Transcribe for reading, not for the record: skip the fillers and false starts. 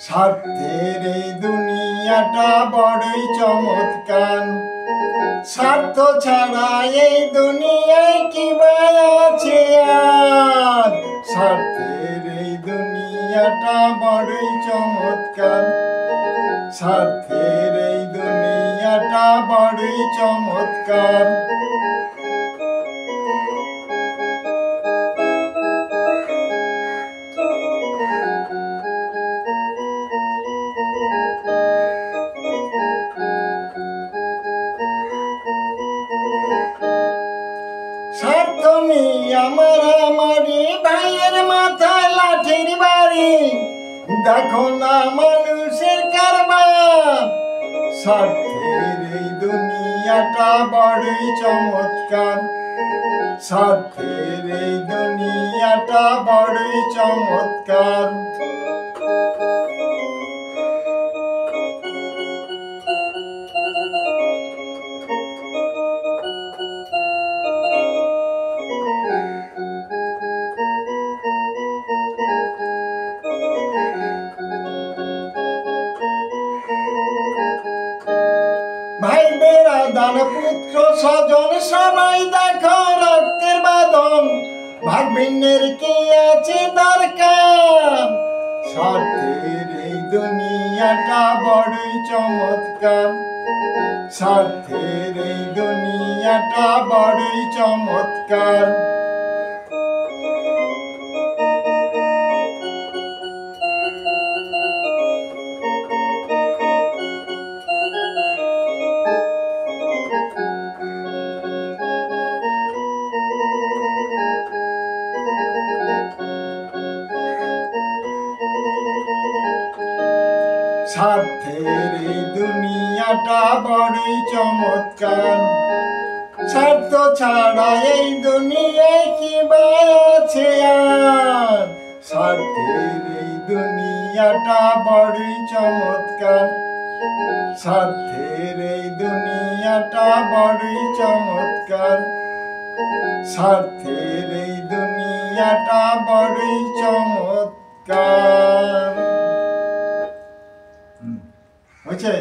স্বার্থের এই দুনিয়াটা বড়ই চমৎকার। স্বার্থ ছাড়া এই দুনিয়ায় কি বা আছে আর। স্বার্থের এই দুনিয়াটা বড়ই চমৎকার। স্বার্থের এই দুনিয়াটা বড়ই চমৎকার। স্বার্থ নিয়ে আমারি ভাইয়ের মাথায় লাঠির বাড়ি। দেখো না মানুষের কারবার। স্বার্থের এই দুনিয়াটা বড়ই চমৎকার। স্বার্থের এই দুনিয়াটা বড়ই চমৎকার। ভাই বেরাদার পুত্র স্বজন সবাই দেখো রক্তের বাঁধন। ভাগ ভিন্নের কি আছে দরকার। স্বার্থের এই দুনিয়াটা বড়ই চমৎকার। স্বার্থের এই দুনিয়াটা বড়ই চমৎকার। স্বার্থের এই দুনিয়াটা বড়ই চমৎকার। স্বার্থ ছাড়া এই দুনিয়ায় কি বা আছে আর। স্বার্থের এই দুনিয়াটা বড়ই চমৎকার। স্বার্থের এই দুনিয়াটা বড়ই চমৎকার। স্বার্থের এই দুনিয়াটা বড়ই চমৎকার। হয়েছে?